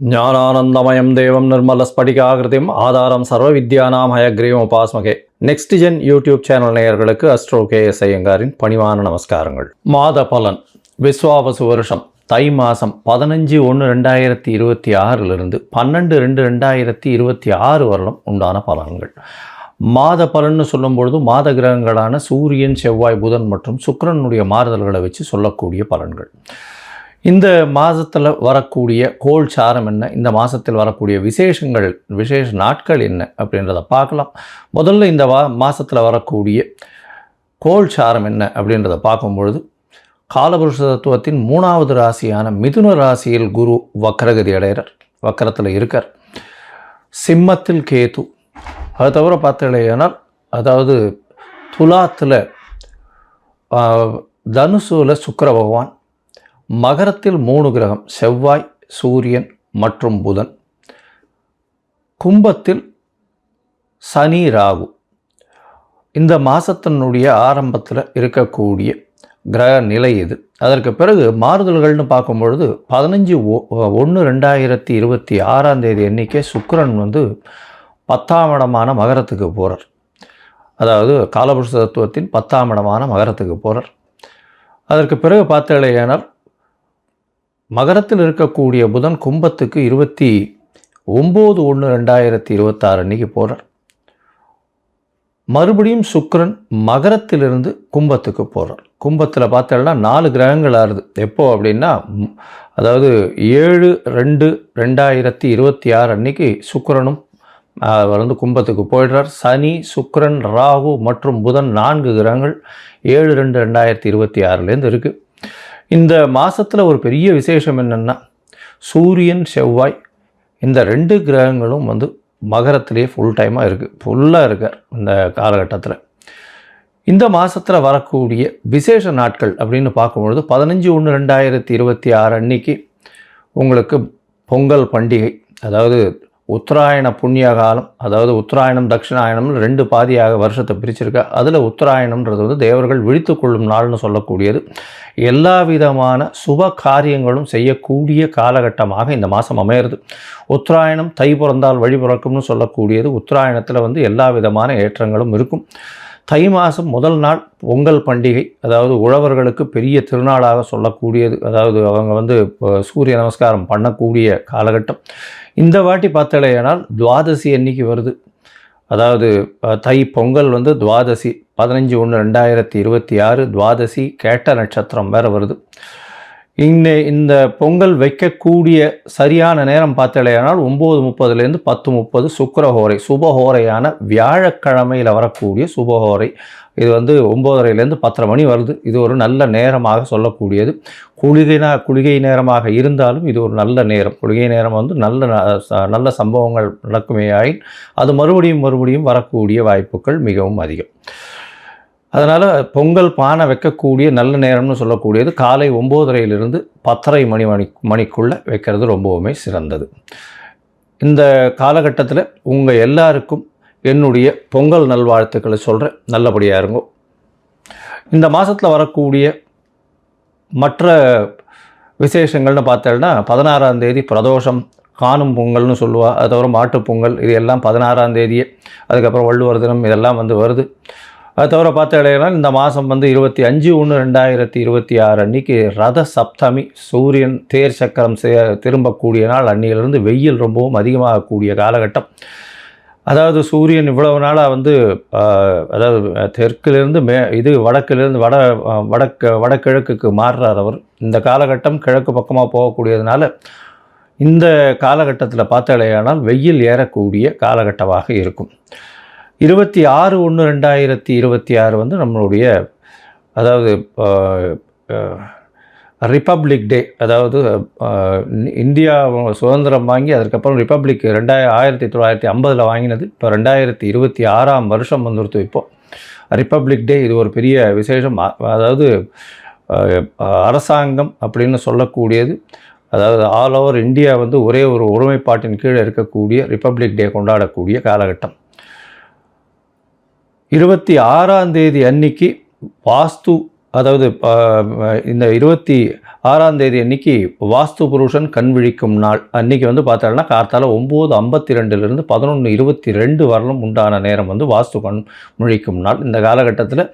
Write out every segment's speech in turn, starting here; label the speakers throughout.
Speaker 1: ஞானானந்தமயம் தேவம் நிர்மலஸ்படிகாகிருதிம் ஆதாரம் சர்வ வித்யானாம் ஹயக்ரீவம் உபாஸ்மகே. நெக்ஸ்ட் ஜென் யூடியூப் சேனல் நேயர்களுக்கு அஸ்ட்ரோ KS ஐயங்காரின் பணிவான நமஸ்காரங்கள். மாத பலன் விஸ்வாவசு வருஷம் தை மாதம் 15/1/2026 12/2/2026 வரலும் உண்டான பலன்கள். மாத பலன்னு சொல்லும்பொழுது மாத கிரகங்களான சூரியன், செவ்வாய், புதன் மற்றும் சுக்கிரனுடைய மாறுதல்களை வச்சு சொல்லக்கூடிய பலன்கள். இந்த மாதத்தில் வரக்கூடிய கோள் சாரம் என்ன, இந்த மாதத்தில் வரக்கூடிய விசேஷ நாட்கள் என்ன அப்படின்றத பார்க்கலாம். முதல்ல இந்த மாதத்தில் வரக்கூடிய கோள் சாரம் என்ன அப்படின்றத பார்க்கும்பொழுது, காலபுருஷ தத்துவத்தின் 3வது ராசியான மிதுன ராசியில் குரு வக்ரகதி அடைகிறார், வக்கரத்தில் இருக்கார். சிம்மத்தில் கேது, அது தவிர பார்த்தீங்கன்னா அதாவது துலாத்தில் தனுசுல சுக்கிர பகவான், மகரத்தில் 3 கிரகம் செவ்வாய், சூரியன் மற்றும் புதன், கும்பத்தில் சனி, ராகு. இந்த மாதத்தினுடைய ஆரம்பத்தில் இருக்கக்கூடிய கிரக நிலை இது. அதற்கு பிறகு மாறுதல்கள்னு பார்க்கும்பொழுது 15/1/2026 அன்றைக்கே சுக்கிரன் 10ஆம் இடமான மகரத்துக்கு போகிறார். அதாவது காலபுருஷ தத்துவத்தின் 10ஆம் இடமான மகரத்துக்கு போகிறார். அதற்கு பிறகு பார்த்தேனால் மகரத்தில் இருக்கக்கூடிய புதன் கும்பத்துக்கு 29/1/2026 அன்றைக்கி போகிறார். மறுபடியும் சுக்கிரன் மகரத்திலிருந்து கும்பத்துக்கு போகிறார். கும்பத்தில் பார்த்தோம்னா 4 கிரகங்கள் ஆறுது. எப்போ அப்படின்னா, அதாவது 7/2/2026 அன்றைக்கி சுக்கிரனும் கும்பத்துக்கு போயிடுறார். சனி, சுக்கிரன், ராகு மற்றும் புதன் 4 கிரகங்கள் 7/2/2026 இருக்குது. இந்த மாதத்தில் ஒரு பெரிய விசேஷம் என்னென்னா, சூரியன், செவ்வாய் இந்த 2 கிரகங்களும் மகரத்திலே ஃபுல்லாக இருக்கார் இந்த காலகட்டத்தில். இந்த மாதத்தில் வரக்கூடிய விசேஷ நாட்கள் அப்படின்னு பார்க்கும்பொழுது 15/1/2026 அன்றைக்கி உங்களுக்கு பொங்கல் பண்டிகை, அதாவது உத்தராயண புண்ணிய காலம், அதாவது உத்தராயணம் தட்சிணாயணம்னு 2 பாதியாக வருஷத்தை பிரிச்சிருக்கா. அதில் உத்தராயணம்ன்றது தேவர்கள் விழித்து கொள்ளும் நாள்னு சொல்லக்கூடியது. எல்லா விதமான சுப காரியங்களும் செய்யக்கூடிய காலகட்டமாக இந்த மாதம் அமையிறது. உத்தராயணம் தை பிறந்தால் வழி பிறக்கும்னு சொல்லக்கூடியது. உத்தராயணத்தில் எல்லா விதமான ஏற்றங்களும் இருக்கும். தை மாதம் முதல் நாள் பொங்கல் பண்டிகை, அதாவது உழவர்களுக்கு பெரிய திருநாளாக சொல்லக்கூடியது. அதாவது அவங்க சூரிய நமஸ்காரம் பண்ணக்கூடிய காலகட்டம். இந்த வாட்டி பார்த்தலையானால் துவாதசி அன்னைக்கு வருது. அதாவது தை பொங்கல் துவாதசி 15/1/2026 துவாதசி கேட்ட நட்சத்திரம் வேறு வருது. இந்த பொங்கல் வைக்கக்கூடிய சரியான நேரம் பார்த்தலையானால் 9:30 10:30 சுக்கிரஹோரை, சுபஹோரையான வியாழக்கிழமையில் வரக்கூடிய சுபஹோரை. இது 9:30 10:30 மணி வருது. இது ஒரு நல்ல நேரமாக சொல்லக்கூடியது. குளிகை நேரமாக இருந்தாலும் இது ஒரு நல்ல நேரம். குளிகை நேரம் நல்ல சம்பவங்கள் நடக்குமே ஆயின் அது மறுபடியும் வரக்கூடிய வாய்ப்புகள் மிகவும் அதிகம். அதனால் பொங்கல் பானை வைக்கக்கூடிய நல்ல நேரம்னு சொல்லக்கூடியது காலை 9:30 10:30 மணிக்குள்ளே வைக்கிறது ரொம்பவுமே சிறந்தது. இந்த காலகட்டத்தில் உங்கள் எல்லாருக்கும் என்னுடைய பொங்கல் நல்வாழ்த்துக்களை சொல்கிறேன். நல்லபடியாக இருங்கோ. இந்த மாதத்தில் வரக்கூடிய மற்ற விசேஷங்கள்னு பார்த்தோம்னா 16ஆம் தேதி பிரதோஷம், காணும் பொங்கல்னு சொல்லுவா. அது தவிர மாட்டுப்பொங்கல், இது எல்லாம் 16ஆம் தேதியே. அதுக்கப்புறம் வள்ளுவர் தினம், இதெல்லாம் வருது. அது தவிர பார்த்தீங்கன்னா இந்த மாதம் 25/1/2026 அன்றைக்கி ரத சப்தமி, சூரியன் தேர் சக்கரம் திரும்பக்கூடிய நாள். அன்னியிலிருந்து வெயில் ரொம்பவும் அதிகமாகக்கூடிய காலகட்டம். அதாவது சூரியன் இவ்வளவு நாளாக அதாவது தெற்கிலிருந்து வடக்கிலிருந்து வடகிழக்குக்கு மாறுறார் அவர். இந்த காலகட்டம் கிழக்கு பக்கமாக போகக்கூடியதுனால இந்த காலகட்டத்தில் பார்த்தாலேயானால் வெயில் ஏறக்கூடிய காலகட்டமாக இருக்கும். 26/1/2026 நம்மளுடைய அதாவது ரிப்பப்ளிக் டே. அதாவது இந்தியா சுதந்திரம் வாங்கி அதுக்கப்புறம் ரிப்பப்ளிக் 1950 வாங்கினது. இப்போ 2026ஆம் வருஷம் வந்துடுத்து. இப்போது ரிப்பப்ளிக் டே, இது ஒரு பெரிய விசேஷம். அதாவது அரசாங்கம் அப்படின்னு சொல்லக்கூடியது, அதாவது ஆல் ஓவர் இந்தியா ஒரே ஒரு ஒருமைப்பாட்டின் கீழே இருக்கக்கூடிய ரிப்பப்ளிக் டே கொண்டாடக்கூடிய காலகட்டம். 26ஆம் தேதி அன்னைக்கு வாஸ்து அதாவது இந்த 26ஆம் தேதி அன்னைக்கு வாஸ்து புருஷன் கண் விழிக்கும் நாள் அன்றைக்கி வந்து பார்த்தாங்கன்னா கார்த்தால 9:52 11:22 வரலும் உண்டான நேரம் வந்து வாஸ்து கண் விழிக்கும் நாள். இந்த காலகட்டத்தில்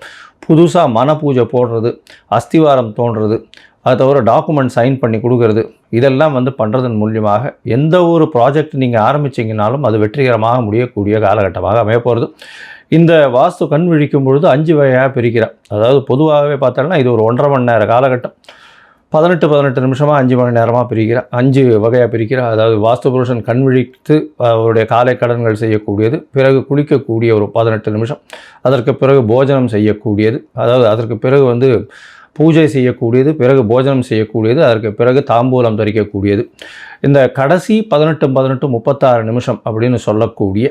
Speaker 1: புதுசாக மன பூஜை போடுறது, அஸ்திவாரம் தோன்றது, அதை தவிர டாக்குமெண்ட் சைன் பண்ணி கொடுக்கறது, இதெல்லாம் வந்து பண்ணுறதன் மூலியமாக எந்த ஒரு ப்ராஜெக்ட் நீங்கள் ஆரம்பிச்சிங்கனாலும் அது வெற்றிகரமாக முடியக்கூடிய காலகட்டமாக அமைய போகிறது. இந்த வாஸ்து கண் விழிக்கும் பொழுது 5 வகையாக பிரிக்கிறார். அதாவது பொதுவாகவே பார்த்தோம்னா இது ஒரு 1.5 மணி நேர காலகட்டம். 18 நிமிஷமாக 5 மணி நேரமாக பிரிக்கிறார், 5 வகையாக பிரிக்கிறார். அதாவது வாஸ்து புருஷன் கண் விழித்து அவருடைய காலை கடன்கள் செய்யக்கூடியது, பிறகு குளிக்கக்கூடிய ஒரு 18 நிமிஷம், அதற்கு பிறகு போஜனம் செய்யக்கூடியது, அதாவது அதற்கு பிறகு வந்து பூஜை செய்யக்கூடியது, பிறகு போஜனம் செய்யக்கூடியது, அதற்கு பிறகு தாம்பூலம் தரிக்கக்கூடியது. இந்த கடைசி 18 36 நிமிஷம் அப்படின்னு சொல்லக்கூடிய,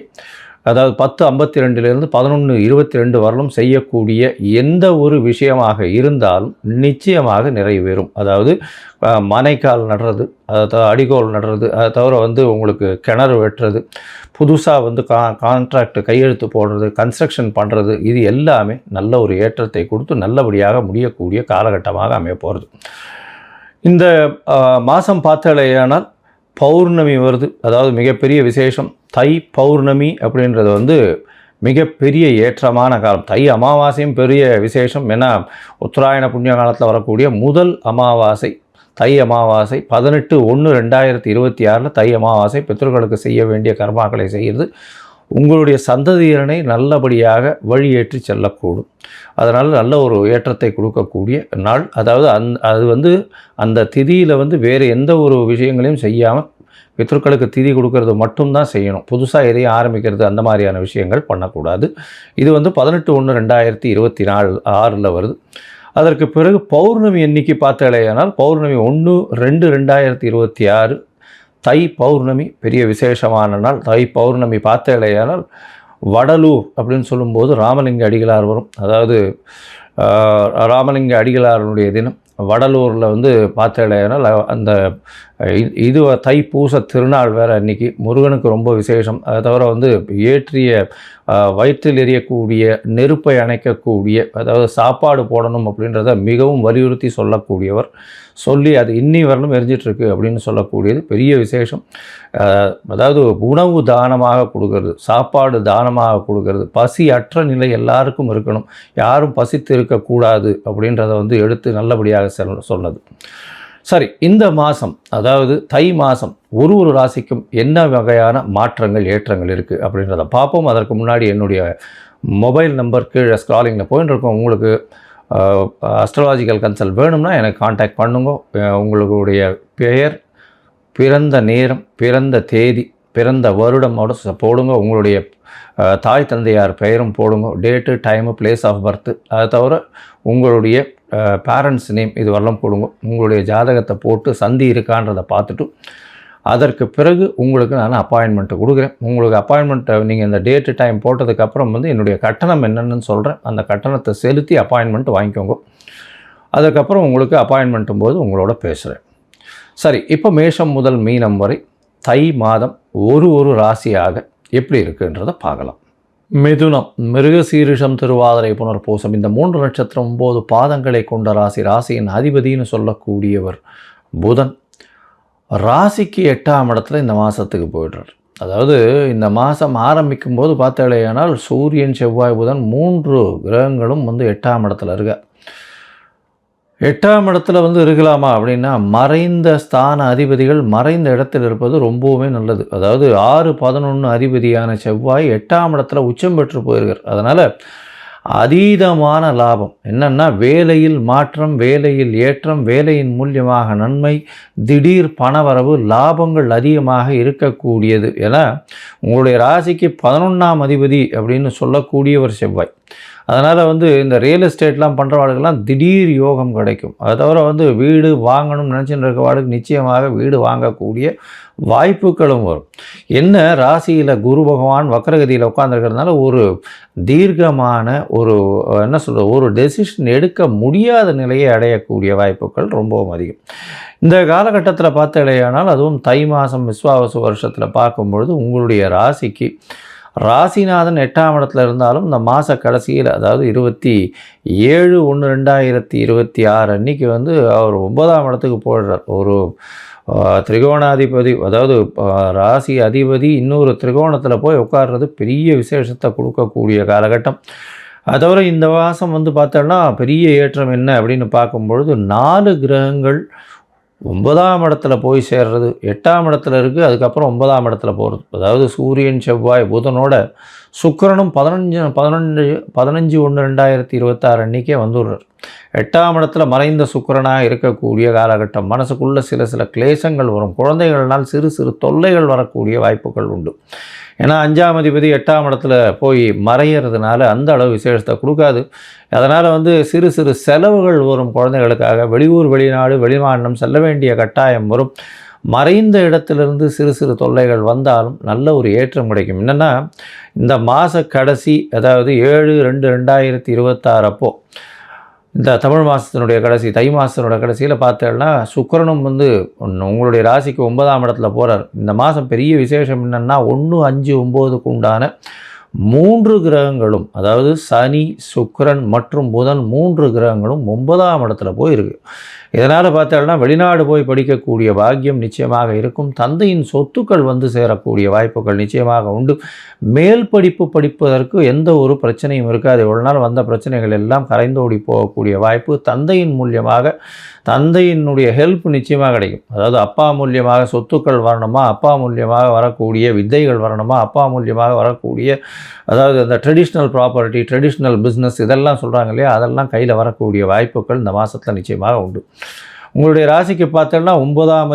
Speaker 1: அதாவது 10:52 11:22 வரலும் செய்யக்கூடிய எந்த ஒரு விஷயமாக இருந்தாலும் நிச்சயமாக நிறைவேறும். அதாவது மனைக்கால் நடுறது, அதை அடிகோல் நடுறது, அதை தவிர வந்து உங்களுக்கு கிணறு வெட்டுறது, புதுசாக வந்து கான்ட்ராக்ட் கையெழுத்து போடுறது, கன்ஸ்ட்ரக்ஷன் பண்ணுறது, இது எல்லாமே நல்ல ஒரு ஏற்றத்தை கொடுத்து நல்லபடியாக முடியக்கூடிய காலகட்டமாக அமைய போகிறது. இந்த மாதம் பார்த்தாலேயானால் பௌர்ணமி வருது. அதாவது மிகப்பெரிய விசேஷம். தை பௌர்ணமி அப்படின்றது வந்து மிகப்பெரிய ஏற்றமான காலம். தை அமாவாசையும் பெரிய விசேஷம். ஏன்னா உத்தராயண புண்ணிய காலத்தில் வரக்கூடிய முதல் அமாவாசை தை அமாவாசை. 18/1/2026 தை அமாவாசை. பித்ருக்களுக்கு செய்ய வேண்டிய கர்மாக்களை செய்கிறது உங்களுடைய சந்ததியினரை நல்லபடியாக வழியேற்றி செல்லக்கூடும். அதனால் நல்ல ஒரு ஏற்றத்தை கொடுக்கக்கூடிய நாள். அதாவது அது வந்து அந்த திதியில் வந்து வேறு எந்த ஒரு விஷயங்களையும் செய்யாமல் பித்ருக்களுக்கு திதி கொடுக்கறது மட்டும்தான் செய்யணும். புதுசாக எதையும் ஆரம்பிக்கிறது அந்த மாதிரியான விஷயங்கள் பண்ணக்கூடாது. இது வந்து 18/1/2026 வருது. அதற்கு பிறகு பௌர்ணமி எண்ணிக்கை பார்த்தாலேயானால் பௌர்ணமி 1/2/2026 தை பௌர்ணமி பெரிய விசேஷமான நாள். தை பௌர்ணமி பார்த்தாலேயானால் வடலூர் அப்படின்னு சொல்லும்போது ராமலிங்க அடிகளார் வரும். அதாவது ராமலிங்க அடிகளாருடைய தினம். வடலூரில் வந்து பார்த்தாலேயானால் அந்த இது தைப்பூச திருநாள் வேறு அன்றைக்கி. முருகனுக்கு ரொம்ப விசேஷம். அதை தவிர வந்து ஏற்றிய வயிற்றில் எரியக்கூடிய நெருப்பை அணைக்கக்கூடிய, அதாவது சாப்பாடு போடணும் அப்படின்றத மிகவும் வலியுறுத்தி சொல்லக்கூடியவர். சொல்லி அது இன்னி வரலும் எரிஞ்சிட்ருக்கு அப்படின்னு சொல்லக்கூடியது பெரிய விசேஷம். அதாவது உணவு தானமாக கொடுக்கறது, சாப்பாடு தானமாக கொடுக்கறது, பசி அற்ற நிலை எல்லாருக்கும் இருக்கணும், யாரும் பசித்து இருக்கக்கூடாது அப்படின்றத வந்து எடுத்து நல்லபடியாக சொன்னது. சரி, இந்த மாதம் அதாவது தை மாதம் ஒரு ராசிக்கும் என்ன வகையான மாற்றங்கள் ஏற்றங்கள் இருக்குது அப்படின்றத பார்ப்போம். அதற்கு முன்னாடி என்னுடைய மொபைல் நம்பர் கீழே ஸ்க்ராலிங்கில் போயின்னு இருக்கோம். உங்களுக்கு அஸ்ட்ராலாஜிக்கல் கன்சல்ட் வேணும்னா எனக்கு காண்டாக்ட் பண்ணுங்க. உங்களுடைய பெயர், பிறந்த நேரம், பிறந்த தேதி, பிறந்த வருடமோட போடுங்க. உங்களுடைய தாய் தந்தையார் பெயரும் போடுங்க. Date, time, place of birth, அதை தவிர உங்களுடைய பேரண்ட்ஸ் நேம் இது வரலாம் போடுங்க. உங்களுடைய ஜாதகத்தை போட்டு சந்தி இருக்கான்றதை பார்த்துட்டு அதற்கு பிறகு உங்களுக்கு நான் அப்பாயின்மெண்ட்டு கொடுக்குறேன். உங்களுக்கு அப்பாயின்மெண்ட்டை நீங்கள் இந்த டேட்டு டைம் போட்டதுக்கப்புறம் வந்து என்னுடைய கட்டணம் என்னென்னு சொல்கிறேன். அந்த கட்டணத்தை செலுத்தி அப்பாயின்மெண்ட் வாங்கிக்கோங்க. அதுக்கப்புறம் உங்களுக்கு அப்பாயின்மெண்ட்டும் போது உங்களோட பேசுகிறேன். சரி, இப்போ மேஷம் முதல் மீனம் வரை தை மாதம் ஒரு ராசியாக எப்படி இருக்குன்றதை பார்க்கலாம். மிதுனம், மிருகசீரிஷம், திருவாதிரை, புனர்பூசம், இந்த 3 நட்சத்திரம் 9 பாதங்களை கொண்ட ராசி. ராசியின் அதிபதினு சொல்லக்கூடியவர் புதன். ராசிக்கு 8ஆம் இடத்துல இந்த மாதத்துக்கு போய்டுறார். அதாவது இந்த மாதம் ஆரம்பிக்கும் போது பார்த்தாலேயானால் சூரியன், செவ்வாய், புதன் 3 கிரகங்களும் வந்து 8ஆம் இடத்துல இருக்க. 8ஆம் இடத்துல வந்து இருக்கலாமா அப்படின்னா, மறைந்த ஸ்தான அதிபதிகள் மறைந்த இடத்தில் இருப்பது ரொம்பவுமே நல்லது. அதாவது 6-11 அதிபதியான செவ்வாய் 8ஆம் இடத்துல உச்சம் பெற்று போயிருக்கார். அதனால் அதீதமான லாபம். என்னென்னா வேலையில் மாற்றம், வேலையில் ஏற்றம், வேலையின் மூலியமாக நன்மை, திடீர் பணவரவு, லாபங்கள் அதிகமாக இருக்கக்கூடியது. ஏன்னா உங்களுடைய ராசிக்கு 11ஆம் அதிபதி அப்படின்னு சொல்லக்கூடியவர் செவ்வாய். அதனால் வந்து இந்த ரியல் எஸ்டேட்லாம் பண்ணுறவாளுக்கெல்லாம் திடீர் யோகம் கிடைக்கும். அதை தவிர வந்து வீடு வாங்கணும்னு நினச்சிட்டு இருக்கவாளுக்கு நிச்சயமாக வீடு வாங்கக்கூடிய வாய்ப்புகளும் வரும். என்ன ராசியில் குரு பகவான் வக்ரகதியில் உட்காந்துருக்கிறதுனால ஒரு தீர்க்கமான ஒரு டெசிஷன் எடுக்க முடியாத நிலையை அடையக்கூடிய வாய்ப்புகள் ரொம்பவும் அதிகம். இந்த காலகட்டத்தில் பார்த்தாலேயானால் அதுவும் தை மாதம் விஸ்வாவசு வருஷத்தில் பார்க்கும்பொழுது உங்களுடைய ராசிக்கு ராசிநாதன் 8ஆம் இடத்துல இருந்தாலும் இந்த மாத கடைசியில், அதாவது 27/1/2026 அன்னைக்கு வந்து அவர் 9ஆம் இடத்துக்கு போயிடுறார். ஒரு திரிகோணாதிபதி, அதாவது ராசி அதிபதி இன்னொரு திரிகோணத்தில் போய் உட்கார்றது பெரிய விசேஷத்தை கொடுக்கக்கூடிய காலகட்டம். அதை தவிர இந்த மாதம் வந்து பார்த்தோன்னா பெரிய ஏற்றம் என்ன அப்படின்னு பார்க்கும்பொழுது 4 கிரகங்கள் 9ஆம் இடத்துல போய் சேர்றது, 8ஆம் இடத்துல இருக்குது, அதுக்கப்புறம் 9ஆம் இடத்துல போகிறது. அதாவது சூரியன், செவ்வாய், புதனோட சுக்கிரனும் 15/1/2026 அன்றைக்கே வந்துடுறார். 8ஆம் இடத்துல மறைந்த சுக்கிரனாக இருக்கக்கூடிய காலகட்டம். மனசுக்குள்ளே சில கிளேசங்கள் வரும். குழந்தைகள்னால் சிறு தொல்லைகள் வரக்கூடிய வாய்ப்புகள் உண்டு. ஏன்னா 5ஆம் அதிபதி 8ஆம் இடத்துல போய் மறையிறதுனால அந்த அளவு விசேஷத்தை கொடுக்காது. அதனால் வந்து சிறு செலவுகள் வரும். குழந்தைகளுக்காக வெளியூர், வெளிநாடு, வெளிமாநிலம் செல்ல வேண்டிய கட்டாயம் வரும். மறைந்த இடத்திலிருந்து சிறு தொல்லைகள் வந்தாலும் நல்ல ஒரு ஏற்றம் கிடைக்கும். என்னென்னா இந்த மாத கடைசி, அதாவது 7/2/2026 அப்போ, இந்த தமிழ் மாதத்தினுடைய கடைசி, தை மாதத்தினுடைய கடைசியில் பார்த்தேன்னா சுக்கிரனும் வந்து உங்களுடைய ராசிக்கு 9ஆம் இடத்துல போகிறார். இந்த மாதம் பெரிய விசேஷம் என்னென்னா 1, 5, 9க்கு உண்டான 3 கிரகங்களும், அதாவது சனி, சுக்கிரன் மற்றும் புதன் 3 கிரகங்களும் 9ஆம் இடத்துல போயிருக்கு. இதனால் பார்த்தோம்னா வெளிநாடு போய் படிக்கக்கூடிய பாக்கியம் நிச்சயமாக இருக்கும். தந்தையின் சொத்துக்கள் வந்து சேரக்கூடிய வாய்ப்புகள் நிச்சயமாக உண்டு. மேல் படிப்பு படிப்பதற்கு எந்த ஒரு பிரச்சனையும் இருக்காது. இவ்வளோ நாள் வந்த பிரச்சனைகள் எல்லாம் கரைந்தோடி போகக்கூடிய வாய்ப்பு. தந்தையின் மூலியமாக, தந்தையினுடைய ஹெல்ப் நிச்சயமாக கிடைக்கும். அதாவது அப்பா மூலியமாக சொத்துக்கள் வரணுமா, அப்பா மூலியமாக வரக்கூடிய வித்தைகள் வரணுமா, அப்பா மூலியமாக வரக்கூடிய, அதாவது அந்த ட்ரெடிஷ்னல் ப்ராப்பர்ட்டி, ட்ரெடிஷ்னல் பிஸ்னஸ் இதெல்லாம் சொல்கிறாங்க இல்லையா, அதெல்லாம் கையில் வரக்கூடிய வாய்ப்புகள் இந்த மாதத்தில் நிச்சயமாக உண்டு. உங்களுடைய ராசிக்கு பார்த்தோன்னா 9ஆம்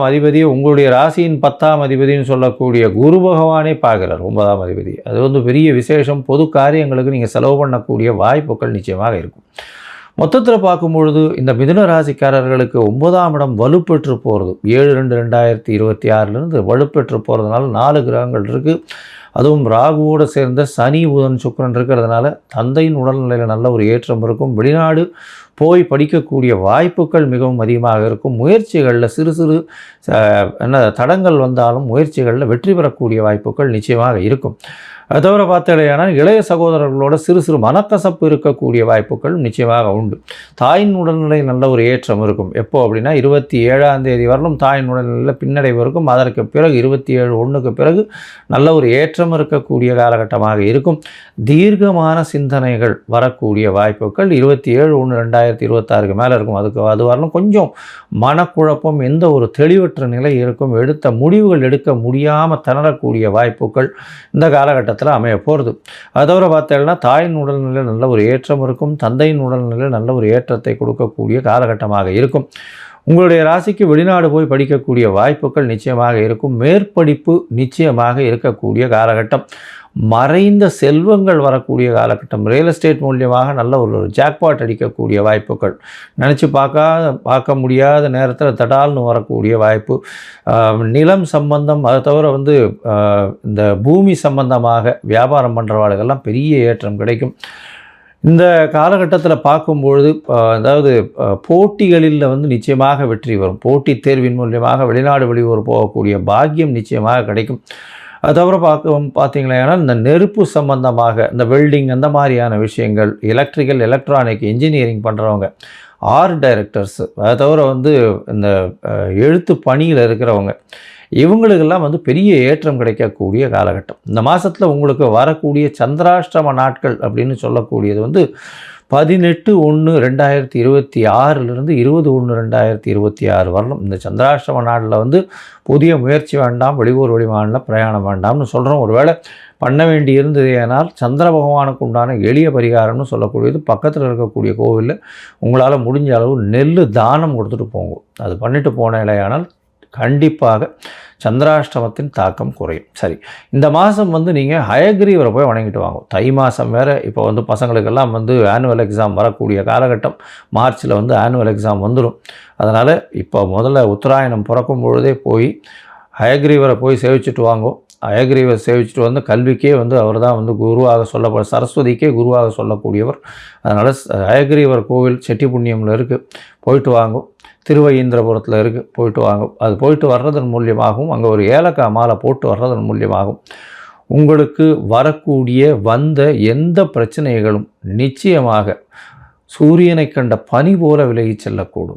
Speaker 1: அதிபதியை உங்களுடைய ராசியின் 10ஆம் அதிபதினு சொல்லக்கூடிய குரு பகவானே பார்க்குறார். 9ஆம் அதிபதி அது வந்து பெரிய விசேஷம். பொது காரியங்களுக்கு நீங்கள் செலவு பண்ணக்கூடிய வாய்ப்புகள் நிச்சயமாக இருக்கும். மொத்தத்தில் பார்க்கும்பொழுது இந்த மிதுன ராசிக்காரர்களுக்கு 9ஆம் இடம் வலுப்பெற்று போகிறது. 7/2/2026 வலுப்பெற்று போகிறதுனால 4 கிரகங்கள் இருக்குது. அதுவும் ராகுவோடு சேர்ந்த சனி, புதன், சுக்கிரன் இருக்கிறதுனால தந்தையின் உடல்நிலையில் நல்ல ஒரு ஏற்றம் இருக்கும். வெளிநாடு போய் படிக்கக்கூடிய வாய்ப்புகள் மிகவும் அதிகமாக இருக்கும். முயற்சிகளில் சிறு தடங்கள் வந்தாலும் முயற்சிகளில் வெற்றி பெறக்கூடிய வாய்ப்புகள் நிச்சயமாக இருக்கும். அது தவிர பார்த்தீங்கன்னா இளைய சகோதரர்களோட சிறு மனக்கசப்பு இருக்கக்கூடிய வாய்ப்புகள் நிச்சயமாக உண்டு. தாயின் உடல்நிலை நல்ல ஒரு ஏற்றம் இருக்கும். எப்போ அப்படின்னா 27ஆம் தேதி வரலும் தாயின் உடல்நிலையில் பின்னடைவு இருக்கும். அதற்கு பிறகு 27/1க்கு பிறகு நல்ல ஒரு ஏற்றம் இருக்கக்கூடிய காலகட்டமாக இருக்கும். தீர்க்கமான சிந்தனைகள் வரக்கூடிய வாய்ப்புகள் 27/1/2026 மேலே இருக்கும். அது வரலும் கொஞ்சம் மனக்குழப்பம், எந்த ஒரு தெளிவற்ற நிலை இருக்கும். எடுத்த முடிவுகள் எடுக்க முடியாமல் திணறக்கூடிய வாய்ப்புகள் இந்த காலகட்டத்தில் அமைய போகிறது. அது தவிர பார்த்தீங்கன்னா தாயின் உடல்நிலையில் நல்ல ஒரு ஏற்றம் இருக்கும். தந்தையின் உடல்நிலையில் நல்ல ஒரு ஏற்றத்தை கொடுக்கக்கூடிய காலகட்டமாக இருக்கும். உங்களுடைய ராசிக்கு வெளிநாடு போய் படிக்கக்கூடிய வாய்ப்புகள் நிச்சயமாக இருக்கும். மேற்படிப்பு நிச்சயமாக இருக்கக்கூடிய காலகட்டம். மறைந்த செல்வங்கள் வரக்கூடிய காலகட்டம். ரியல் எஸ்டேட் மூலியமாக நல்ல ஒரு ஜாக்பாட் அடிக்கக்கூடிய வாய்ப்புகள். நினச்சி பார்க்க முடியாத நேரத்தில் தடால்னு வரக்கூடிய வாய்ப்பு. நிலம் சம்பந்தம், அதை தவிர வந்து இந்த பூமி சம்பந்தமாக வியாபாரம் பண்ணுறவாளுகள்லாம் பெரிய ஏற்றம் கிடைக்கும். இந்த காலகட்டத்தில் பார்க்கும்பொழுது அதாவது போட்டிகளில் வந்து நிச்சயமாக வெற்றி வரும். போட்டித் தேர்வின் மூலியமாக வெளிநாடு வெளியூர் போகக்கூடிய பாக்கியம் நிச்சயமாக கிடைக்கும். அது தவிர பார்த்தீங்கன்னா இந்த நெருப்பு சம்பந்தமாக, இந்த வெல்டிங், அந்த மாதிரியான விஷயங்கள், எலக்ட்ரிக்கல், எலக்ட்ரானிக், இன்ஜினியரிங் பண்ணுறவங்க, ஆர்ட் டைரக்டர்ஸ், அதை தவிர வந்து இந்த எழுத்து பணியில் இருக்கிறவங்க, இவங்களுக்கெல்லாம் வந்து பெரிய ஏற்றம் கிடைக்கக்கூடிய காலகட்டம். இந்த மாதத்தில் உங்களுக்கு வரக்கூடிய சந்திராஷ்டம நாட்கள் அப்படின்னு சொல்லக்கூடியது வந்து 18/1/2026 20/1/2026 வரணும். இந்த சந்திராஷ்டம நாளில் வந்து புதிய முயற்சி வேண்டாம், வெளியூர் வெளிமாநில பிரயாணம் வேண்டாம்னு சொல்கிறோம். ஒருவேளை பண்ண வேண்டி இருந்தது ஏனால் சந்திர பகவானுக்கு உண்டான எளிய பரிகாரம்னு சொல்லக்கூடியது பக்கத்தில் இருக்கக்கூடிய கோவிலில் உங்களால் முடிஞ்ச அளவு நெல் தானம் கொடுத்துட்டு போங்க. அது பண்ணிட்டு போன இல்லையானால் கண்டிப்பாக சந்திராஷ்டமத்தின் தாக்கம் குறையும். சரி, இந்த மாதம் வந்து நீங்கள் ஹயக்ரீவரை போய் வணங்கிட்டு வாங்க. தை மாதம் வேறு. இப்போ வந்து பசங்களுக்கெல்லாம் வந்து ஆனுவல் எக்ஸாம் வரக்கூடிய காலகட்டம். மார்ச்சில் வந்து ஆனுவல் எக்ஸாம் வந்துடும். அதனால் இப்போ முதல்ல உத்தராயணம் பிறக்கும் பொழுதே போய் ஹயக்ரீவரை போய் சேவிச்சுட்டு வாங்கோ. ஹயக்ரீவரை சேவிச்சுட்டு வந்து கல்விக்கே வந்து அவர் தான் வந்து குருவாக சொல்லப்பட, சரஸ்வதிக்கே குருவாக சொல்லக்கூடியவர். அதனால் ஹயக்ரீவர் கோவில் செட்டிப்புண்ணியமில் இருக்குது, போயிட்டு வாங்கோ. திருவையீந்திரபுரத்தில் இருக்குது, போயிட்டு வாங்க. அது போயிட்டு வர்றதன் மூலியமாகவும் அங்கே ஒரு ஏலக்காய் மாலை போட்டு வர்றதன் மூலியமாகவும் உங்களுக்கு வரக்கூடிய வந்த எந்த பிரச்சனைகளும் நிச்சயமாக சூரியனை கண்ட பனி போல விலகி செல்லக்கூடும்.